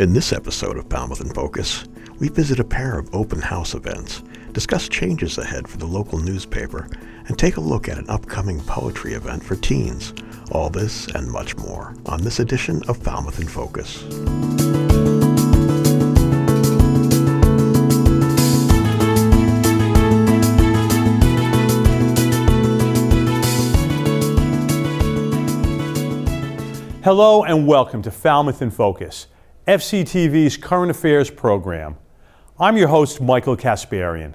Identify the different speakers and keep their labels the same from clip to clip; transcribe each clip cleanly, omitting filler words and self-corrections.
Speaker 1: In this episode of Falmouth in Focus, we visit a pair of open house events, discuss changes ahead for the local newspaper, and take a look at an upcoming poetry event for teens. All this and much more on this edition of Falmouth in Focus.
Speaker 2: Hello and welcome to Falmouth in Focus, FCTV's current affairs program. I'm your host, Michael Kasparian.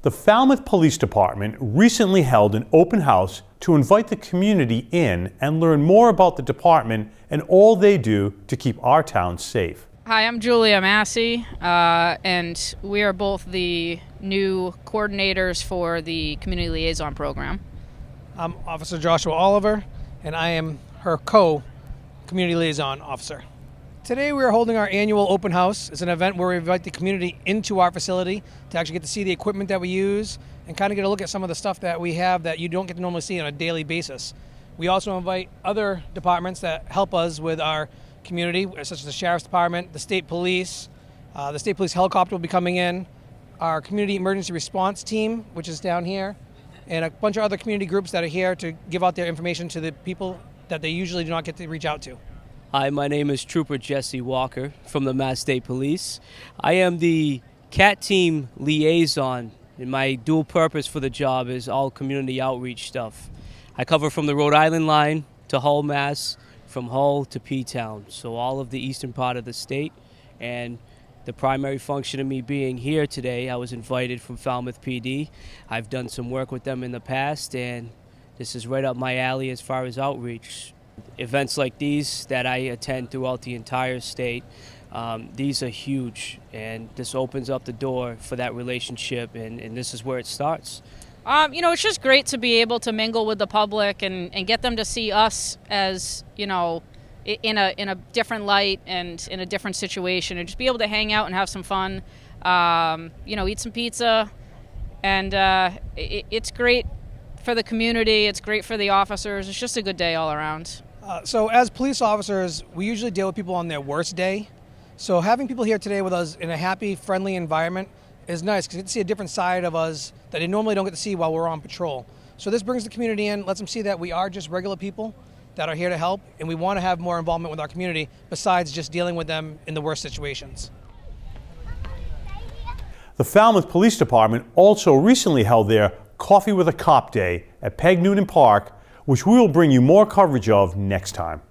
Speaker 2: The Falmouth Police Department recently held an open house to invite the community in and learn more about the department and all they do to keep our town safe.
Speaker 3: Hi, I'm Julia Massey, and we are both the new coordinators for the Community Liaison Program.
Speaker 4: I'm Officer Joshua Oliver, and I am her Community Liaison Officer. Today we are holding our annual open house. It's an event where we invite the community into our facility to actually get to see the equipment that we use and kind of get a look at some of the stuff that we have that you don't get to normally see on a daily basis. We also invite other departments that help us with our community, such as the Sheriff's Department, the State Police. The State Police helicopter will be coming in, our Community Emergency Response Team, which is down here, and a bunch of other community groups that are here to give out their information to the people that they usually do not get to reach out to.
Speaker 5: Hi, my name is Trooper Jesse Walker from the Mass State Police. I am the CAT team liaison, and my dual purpose for the job is all community outreach stuff. I cover from the Rhode Island line to Hull, Mass, from Hull to P-Town, so all of the eastern part of the state. And the primary function of me being here today, I was invited from Falmouth PD. I've done some work with them in the past, and this is right up my alley as far as outreach. Events like these that I attend throughout the entire state, these are huge, and this opens up the door for that relationship, and this is where it starts.
Speaker 3: It's just great to be able to mingle with the public and get them to see us as, in a different light and in a different situation, and just be able to hang out and have some fun, eat some pizza, and it's great for the community, it's great for the officers, it's just a good day all around.
Speaker 4: So as police officers, we usually deal with people on their worst day. So having people here today with us in a happy, friendly environment is nice because you get to see a different side of us that they normally don't get to see while we're on patrol. So this brings the community in, lets them see that we are just regular people that are here to help, and we want to have more involvement with our community besides just dealing with them in the worst situations.
Speaker 2: The Falmouth Police Department also recently held their Coffee with a Cop Day at Peg Noonan Park, which we will bring you more coverage of next time.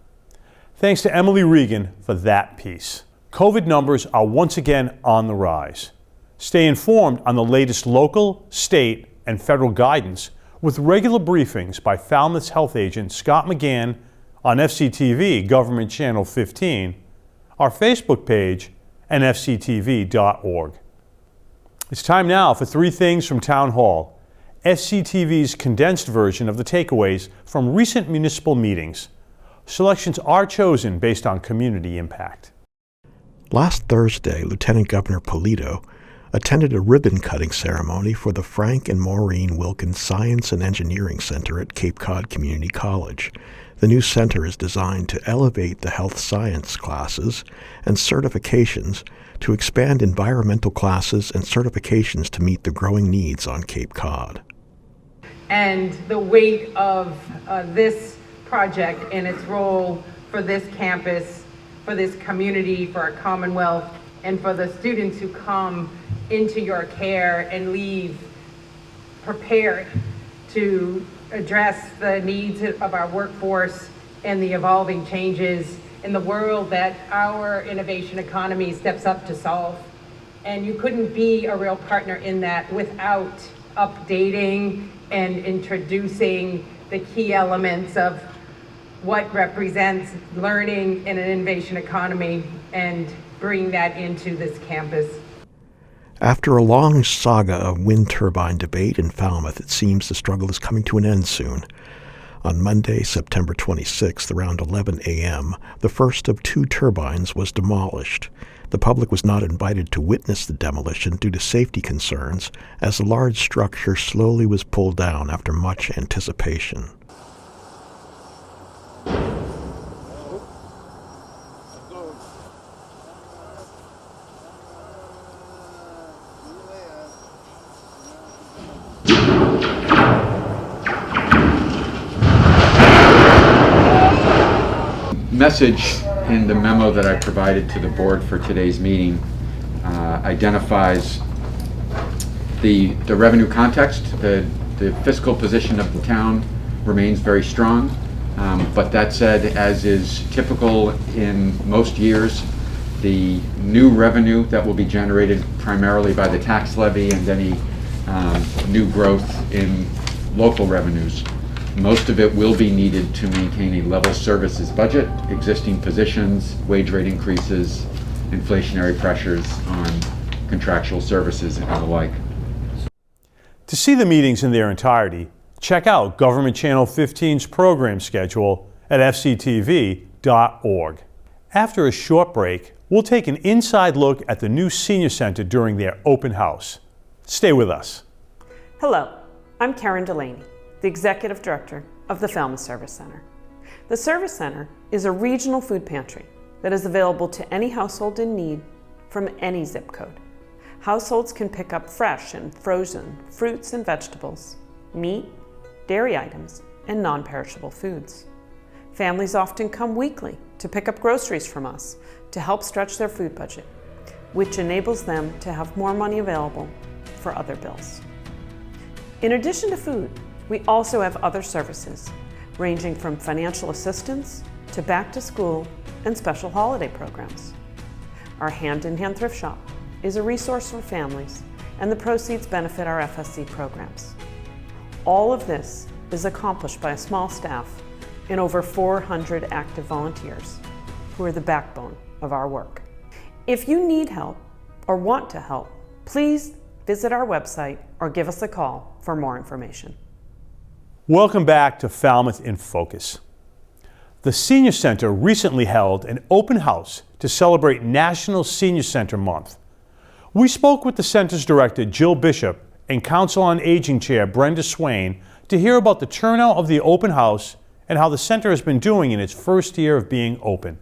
Speaker 2: Thanks to Emily Regan for that piece. COVID numbers are once again on the rise. Stay informed on the latest local, state, and federal guidance with regular briefings by Falmouth's health agent Scott McGann on FCTV Government Channel 15, our Facebook page, and fctv.org. It's time now for three things from Town Hall, FCTV's condensed version of the takeaways from recent municipal meetings. Selections are chosen based on community impact.
Speaker 1: Last Thursday, Lieutenant Governor Polito attended a ribbon-cutting ceremony for the Frank and Maureen Wilkins Science and Engineering Center at Cape Cod Community College. The new center is designed to elevate the health science classes and certifications, to expand environmental classes and certifications to meet the growing needs on Cape Cod.
Speaker 6: And the weight of this project and its role for this campus, for this community, for our Commonwealth, and for the students who come into your care and leave prepared to address the needs of our workforce and the evolving changes in the world that our innovation economy steps up to solve. And you couldn't be a real partner in that without updating and introducing the key elements of what represents learning in an innovation economy and bring that into this campus.
Speaker 1: After a long saga of wind turbine debate in Falmouth, it seems the struggle is coming to an end soon. On Monday, September 26th, around 11 a.m., the first of two turbines was demolished. The public was not invited to witness the demolition due to safety concerns, as the large structure slowly was pulled down after much anticipation.
Speaker 7: message in the memo that I provided to the board for today's meeting identifies the revenue context. The fiscal position of the town remains very strong, but that said, as is typical in most years, the new revenue that will be generated primarily by the tax levy and any new growth in local revenues, most of it will be needed to maintain a level services budget, existing positions, wage rate increases, inflationary pressures on contractual services and the like.
Speaker 2: To see the meetings in their entirety, check out Government Channel 15's program schedule at fctv.org. After a short break, we'll take an inside look at the new senior center during their open house. Stay with us.
Speaker 8: Hello, I'm Karen Delaney, the Executive Director of the Falmouth Service Center. The Service Center is a regional food pantry that is available to any household in need from any zip code. Households can pick up fresh and frozen fruits and vegetables, meat, dairy items, and non-perishable foods. Families often come weekly to pick up groceries from us to help stretch their food budget, which enables them to have more money available for other bills. In addition to food, we also have other services, ranging from financial assistance to back to school and special holiday programs. Our hand-in-hand thrift shop is a resource for families, and the proceeds benefit our FSC programs. All of this is accomplished by a small staff and over 400 active volunteers who are the backbone of our work. If you need help or want to help, please visit our website or give us a call for more information.
Speaker 2: Welcome back to Falmouth in Focus. The Senior Center recently held an open house to celebrate National Senior Center Month. We spoke with the center's director, Jill Bishop, and Council on Aging Chair, Brenda Swain, to hear about the turnout of the open house and how the center has been doing in its first year of being open.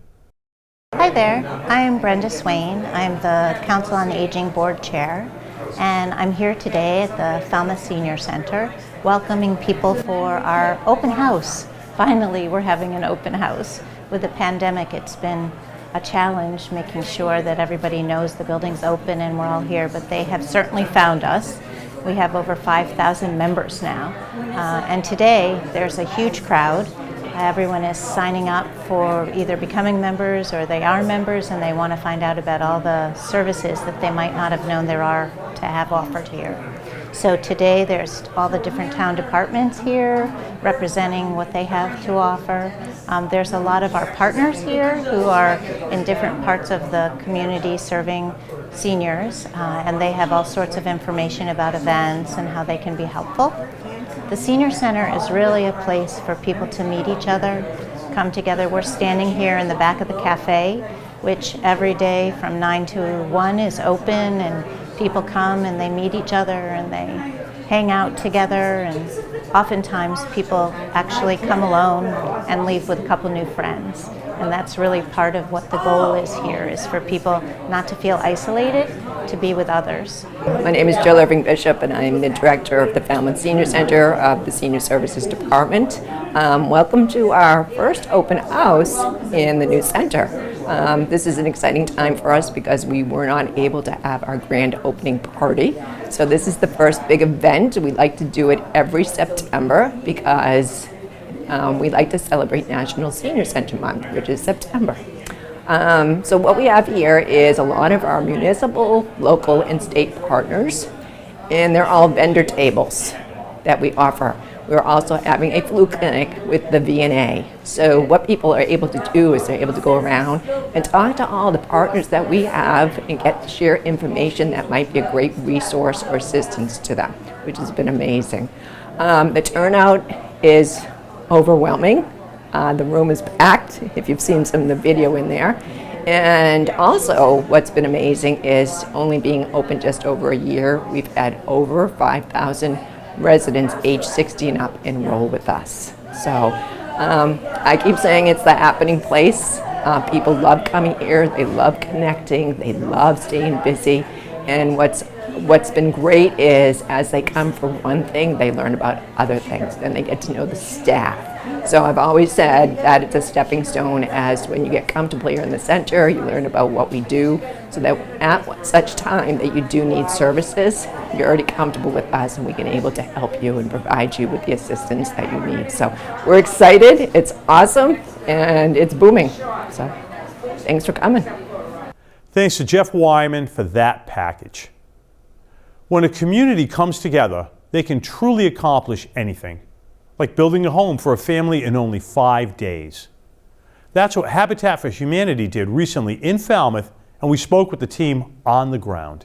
Speaker 9: Hi there, I'm Brenda Swain. I'm the Council on Aging Board Chair, and I'm here today at the Falmouth Senior Center welcoming people for our open house. Finally, we're having an open house. With the pandemic, it's been a challenge making sure that everybody knows the building's open and we're all here, but they have certainly found us. We have over 5,000 members now, and today there's a huge crowd. Everyone is signing up for either becoming members or they are members and they want to find out about all the services that they might not have known there are to have offered here. So today there's all the different town departments here representing what they have to offer. There's a lot of our partners here who are in different parts of the community serving seniors, and they have all sorts of information about events and how they can be helpful. The Senior Center is really a place for people to meet each other, come together. We're standing here in the back of the cafe, which every day from 9 to 1 is open, and people come and they meet each other and they hang out together, and oftentimes people actually come alone and leave with a couple new friends. And that's really part of what the goal is here, is for people not to feel isolated, to be with others.
Speaker 10: My name is Jill Irving Bishop, and I'm the director of the Falmouth Senior Center of the Senior Services Department. Welcome to our first open house in the new center. This is an exciting time for us because we were not able to have our grand opening party. So this is the first big event. We like to do it every September because we like to celebrate National Senior Center Month, which is September. So what we have here is a lot of our municipal, local, and state partners, and they're all vendor tables that we offer. We're also having a flu clinic with the VNA. So what people are able to do is they're able to go around and talk to all the partners that we have and get to share information that might be a great resource or assistance to them, which has been amazing. The turnout is overwhelming. The room is packed, if you've seen some of the video in there. And also, what's been amazing is only being open just over a year, we've had over 5,000 residents age 60 and up enroll with us. So I keep saying it's the happening place. People love coming here, they love connecting, they love staying busy. And what's what's been great is as they come for one thing, they learn about other things, then they get to know the staff. So I've always said that it's a stepping stone, as when you get comfortable here in the center, you learn about what we do, so that at such time that you do need services, you're already comfortable with us and we can able to help you and provide you with the assistance that you need. So we're excited, it's awesome, and it's booming. So thanks for coming.
Speaker 2: Thanks to Jeff Wyman for that package. When a community comes together, they can truly accomplish anything, like building a home for a family in only 5 days. That's what Habitat for Humanity did recently in Falmouth, and we spoke with the team on the ground.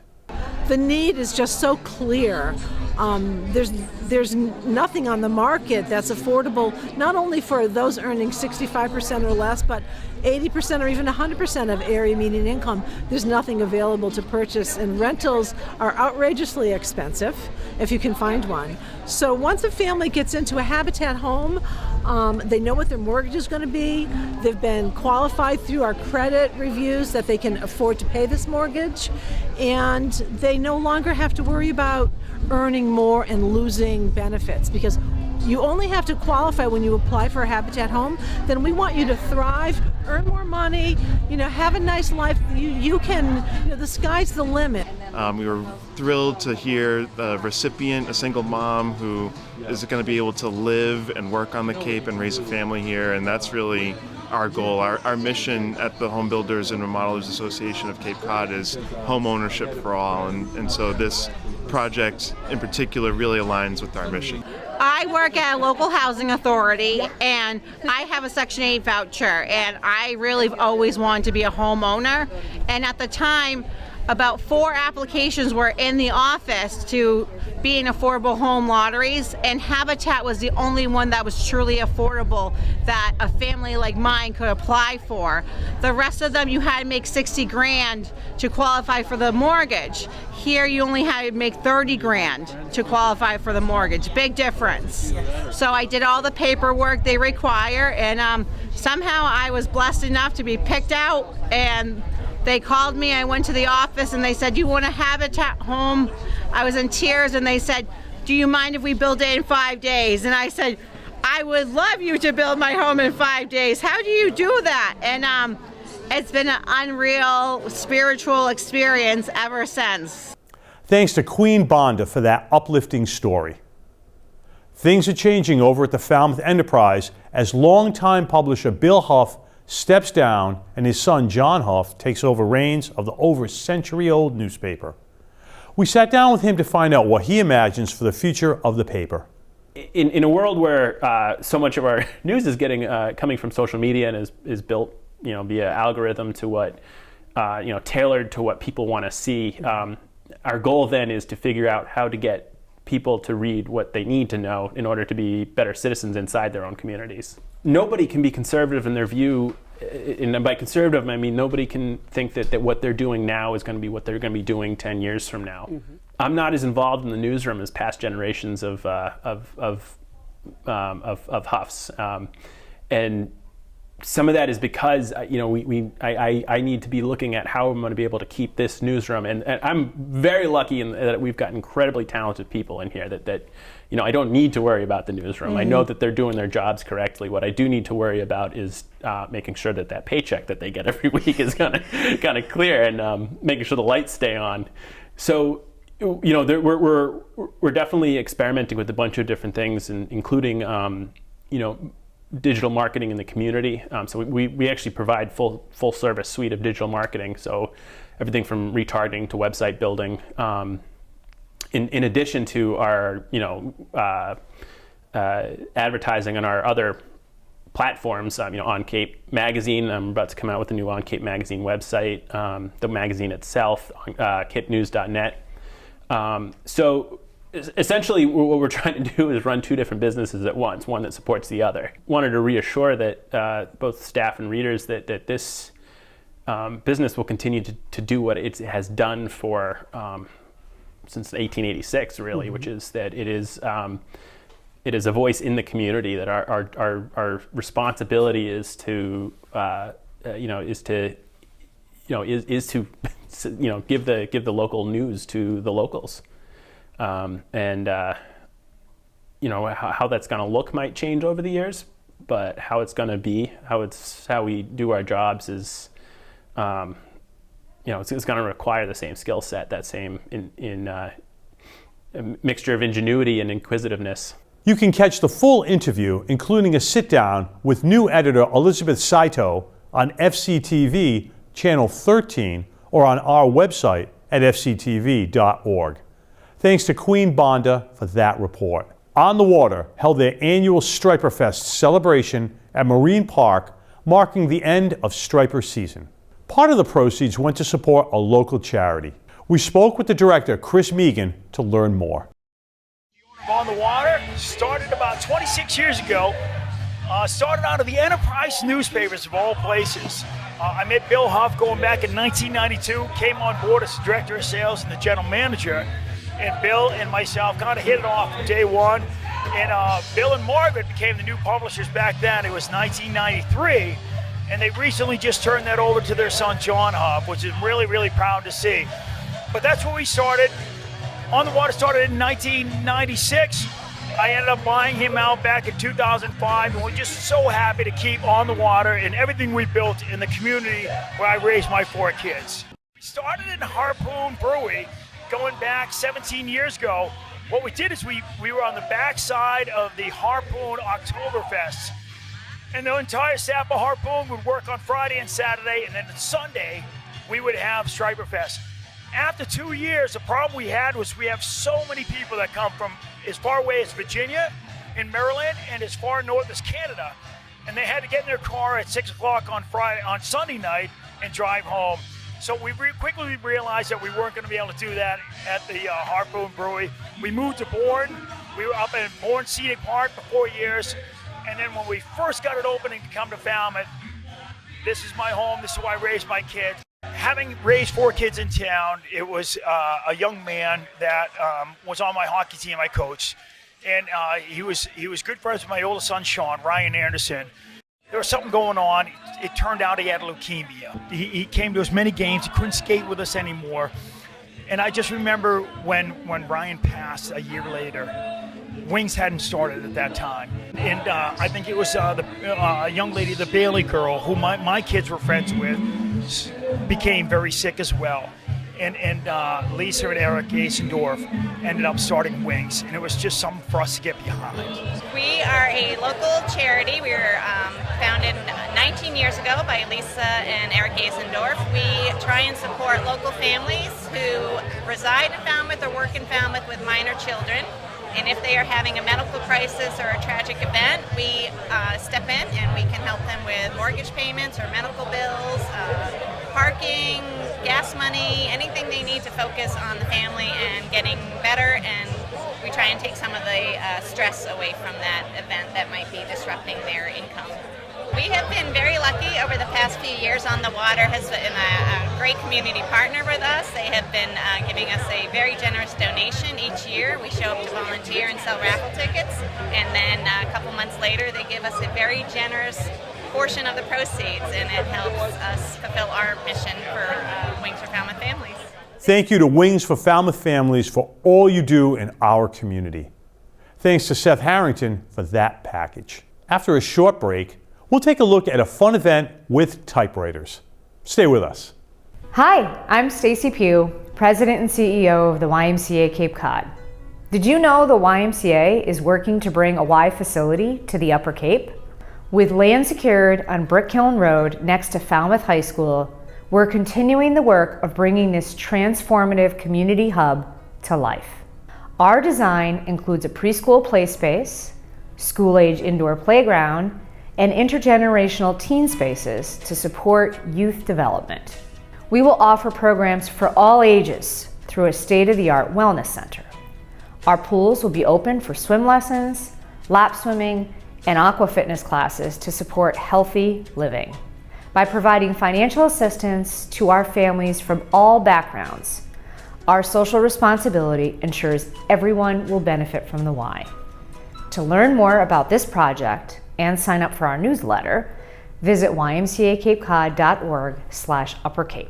Speaker 11: The need is just so clear. There's nothing on the market that's affordable, not only for those earning 65% or less, but 80% or even 100% of area median income. There's nothing available to purchase, and rentals are outrageously expensive if you can find one. So once a family gets into a Habitat home, they know what their mortgage is going to be. They've been qualified through our credit reviews that they can afford to pay this mortgage, and they no longer have to worry about earning more and losing benefits, because you only have to qualify when you apply for a Habitat home. Then we want you to thrive, earn more money, have a nice life. You can, the sky's the limit.
Speaker 12: We were thrilled to hear the recipient, a single mom who is going to be able to live and work on the Cape and raise a family here, and that's really our goal. Our mission at the Home Builders and Remodelers Association of Cape Cod is home ownership for all, and so this project in particular really aligns with our mission.
Speaker 13: I work at a local housing authority, and I have a Section 8 voucher, and I really always wanted to be a homeowner. And at the time, about 4 applications were in the office to be in affordable home lotteries, and Habitat was the only one that was truly affordable that a family like mine could apply for. The rest of them, you had to make 60 grand to qualify for the mortgage. Here you only had to make 30 grand to qualify for the mortgage. Big difference. So I did all the paperwork they require, and somehow I was blessed enough to be picked out, and they called me. I went to the office and they said, "You want a Habitat home?" I was in tears, and they said, "Do you mind if we build it in 5 days?" And I said, "I would love you to build my home in 5 days. How do you do that?" And it's been an unreal spiritual experience ever since.
Speaker 2: Thanks to Queen Bonda for that uplifting story. Things are changing over at the Falmouth Enterprise as longtime publisher Bill Huff steps down and his son John Huff takes over reins of the over century-old newspaper. We sat down with him to find out what he imagines for the future of the paper.
Speaker 14: In a world where so much of our news is getting coming from social media and is built, via algorithm to what, tailored to what people want to see, our goal then is to figure out how to get people to read what they need to know in order to be better citizens inside their own communities. Nobody can be conservative in their view, and by conservative I mean nobody can think that what they're doing now is going to be what they're going to be doing 10 years from now. Mm-hmm. I'm not as involved in the newsroom as past generations of Huffs, and some of that is because I need to be looking at how I'm going to be able to keep this newsroom, and I'm very lucky that we've got incredibly talented people in here that I don't need to worry about the newsroom. Mm-hmm. I know that they're doing their jobs correctly. What I do need to worry about is making sure that paycheck that they get every week is kind of clear, and making sure the lights stay on. So we're definitely experimenting with a bunch of different things, including digital marketing in the community. So we actually provide full service suite of digital marketing. So everything from retargeting to website building. In addition to our advertising on our other platforms, On Cape Magazine. I'm about to come out with a new On Cape Magazine website. The magazine itself, capenews.net. So essentially what we're trying to do is run 2 different businesses at once, one that supports the other. Wanted to reassure that both staff and readers that this business will continue to do what it has done for since 1886, really, mm-hmm. which is that it is a voice in the community, that our responsibility is to give the local news to the locals. How that's going to look might change over the years, but how it's going to be, how we do our jobs is, it's going to require the same skill set, that same a mixture of ingenuity and inquisitiveness.
Speaker 2: You can catch the full interview, including a sit-down with new editor Elizabeth Saito on FCTV Channel 13 or on our website at fctv.org. Thanks to Queen Bonda for that report. On the Water held their annual Striper Fest celebration at Marine Park, marking the end of Striper season. Part of the proceeds went to support a local charity. We spoke with the director, Chris Megan, to learn more.
Speaker 15: On the Water started about 26 years ago. Started out of the Enterprise newspapers of all places. I met Bill Huff going back in 1992, came on board as the director of sales and the general manager. And Bill and myself kind of hit it off from day one. And Bill and Margaret became the new publishers back then. It was 1993. And they recently just turned that over to their son, John Huff, which is really, really proud to see. But that's where we started. On the Water started in 1996. I ended up buying him out back in 2005, and we're just so happy to keep On the Water and everything we built in the community where I raised my 4 kids. We started in Harpoon Brewery going back 17 years ago. What we did is we were on the backside of the Harpoon Oktoberfest, and the entire staff of Harpoon would work on Friday and Saturday, and then on Sunday we would have Striper Fest. After 2 years, the problem we had was we have so many people that come from as far away as Virginia and Maryland and as far north as Canada. And they had to get in their car at 6 o'clock on Sunday night and drive home. So we quickly realized that we weren't going to be able to do that at the Harpoon Brewery. We moved to Bourne. We were up in Bourne Scenic Park for 4 years. And then when we first got it opening to come to Falmouth, this is my home. This is where I raised my kids. Having raised 4 kids in town, it was a young man that was on my hockey team I coached. And he was good friends with my oldest son, Sean, Ryan Anderson. There was something going on. It turned out he had leukemia. He came to as many games. He couldn't skate with us anymore. And I just remember when Ryan passed a year later, Wings hadn't started at that time. And I think it was a young lady, the Bailey girl, who my kids were friends with, became very sick as well. And Lisa and Eric Asendorf ended up starting Wings, and it was just something for us to get behind.
Speaker 16: We are a local charity. We were founded 19 years ago by Lisa and Eric Asendorf. We try and support local families who reside in Falmouth or work in Falmouth with minor children. And if they are having a medical crisis or a tragic event, we step in and we can help them with mortgage payments or medical bills, parking, gas money, anything they need to focus on the family and getting better. And we try and take some of the stress away from that event that might be disrupting their income. We have been very lucky over the past few years. On the Water has been a great community partner with us. They have been giving us a very generous donation each year. We show up to volunteer and sell raffle tickets, and then a couple months later they give us a very generous portion of the proceeds, and it helps us fulfill our mission for Wings for Falmouth Families.
Speaker 2: Thank you to Wings for Falmouth Families for all you do in our community. Thanks to Seth Harrington for that package. After a short break, we'll take a look at a fun event with typewriters. Stay with us.
Speaker 17: Hi, I'm Stacy Pugh, President and CEO of the YMCA Cape Cod. Did you know the YMCA is working to bring a Y facility to the Upper Cape? With land secured on Brick Kiln Road next to Falmouth High School, we're continuing the work of bringing this transformative community hub to life. Our design includes a preschool play space, school-age indoor playground, and intergenerational teen spaces to support youth development. We will offer programs for all ages through a state-of-the-art wellness center. Our pools will be open for swim lessons, lap swimming, and aqua fitness classes to support healthy living. By providing financial assistance to our families from all backgrounds, our social responsibility ensures everyone will benefit from the Y. To learn more about this project and sign up for our newsletter, visit ymcacapecod.org/uppercape.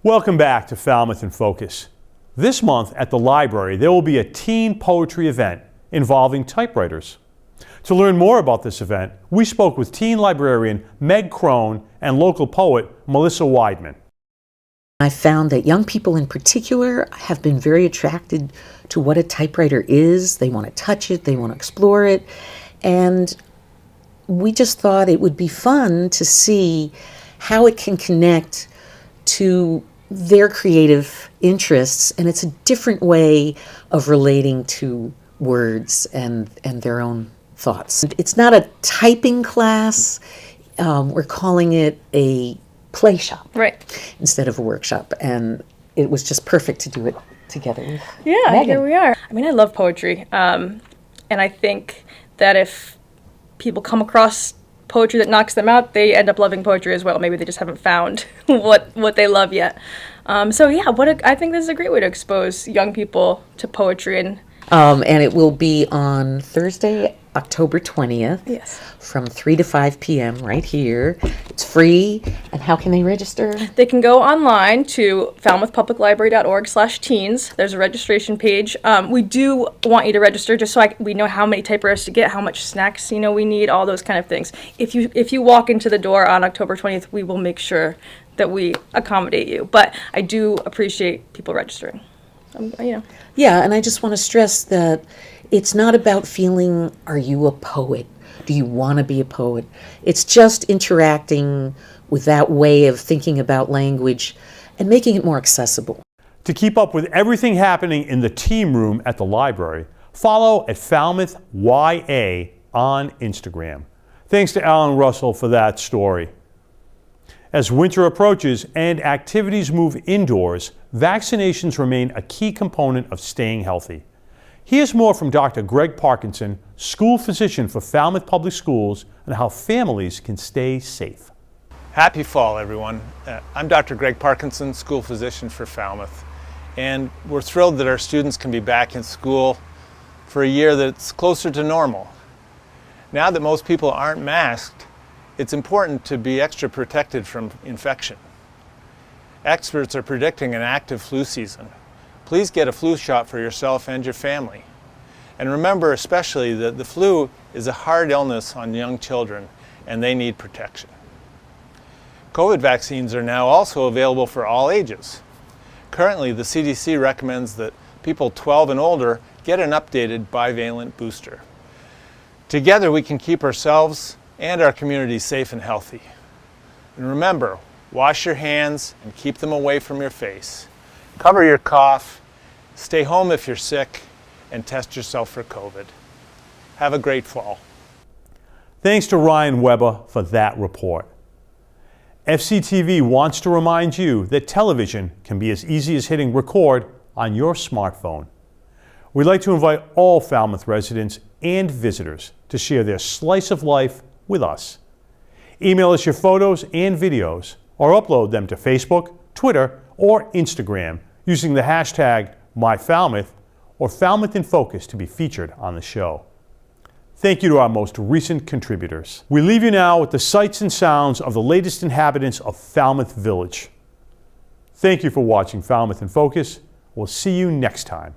Speaker 2: Welcome back to Falmouth in Focus. This month at the library, there will be a teen poetry event involving typewriters. To learn more about this event, we spoke with teen librarian Meg Crone and local poet Melissa Weidman.
Speaker 18: I found that young people in particular have been very attracted to what a typewriter is. They want to touch it, they want to explore it, and we just thought it would be fun to see how it can connect to their creative interests, and it's a different way of relating to words and their own thoughts. It's not a typing class, we're calling it a play shop,
Speaker 19: right,
Speaker 18: instead of a workshop, and it was just perfect to do it together with
Speaker 19: Yeah,
Speaker 18: Megan.
Speaker 19: here we are. I mean, I love poetry, and I think that if people come across poetry that knocks them out, they end up loving poetry as well. Maybe they just haven't found what they love yet. So yeah, I think this is a great way to expose young people to poetry.
Speaker 18: And it will be on Thursday, October 20th,
Speaker 19: yes,
Speaker 18: from 3 to 5 p.m. right here. It's free. And how can they register?
Speaker 19: They can go online to falmouthpubliclibrary.org/teens. There's a registration page. We do want you to register just so we know how many typewriters to get, how much snacks we need, all those kind of things. If you walk into the door on October 20th, we will make sure that we accommodate you. But I do appreciate people registering.
Speaker 18: Yeah, and I just want to stress that it's not about feeling, are you a poet? Do you want to be a poet? It's just interacting with that way of thinking about language and making it more accessible.
Speaker 2: To keep up with everything happening in the team room at the library, follow at Falmouth YA on Instagram. Thanks to Alan Russell for that story. As winter approaches and activities move indoors, vaccinations remain a key component of staying healthy. Here's more from Dr. Greg Parkinson, school physician for Falmouth Public Schools, on how families can stay safe.
Speaker 20: Happy fall, everyone. I'm Dr. Greg Parkinson, school physician for Falmouth, and we're thrilled that our students can be back in school for a year that's closer to normal. Now that most people aren't masked, it's important to be extra protected from infection. Experts are predicting an active flu season. Please get a flu shot for yourself and your family. And remember especially that the flu is a hard illness on young children and they need protection. COVID vaccines are now also available for all ages. Currently, the CDC recommends that people 12 and older get an updated bivalent booster. Together we can keep ourselves and our community safe and healthy. And remember, wash your hands and keep them away from your face. Cover your cough, stay home if you're sick, and test yourself for COVID. Have a great fall.
Speaker 2: Thanks to Ryan Weber for that report. FCTV wants to remind you that television can be as easy as hitting record on your smartphone. We'd like to invite all Falmouth residents and visitors to share their slice of life with us. Email us your photos and videos or upload them to Facebook, Twitter, or Instagram using the hashtag MyFalmouth or Falmouth in Focus to be featured on the show. Thank you to our most recent contributors. We leave you now with the sights and sounds of the latest inhabitants of Falmouth Village. Thank you for watching Falmouth in Focus. We'll see you next time.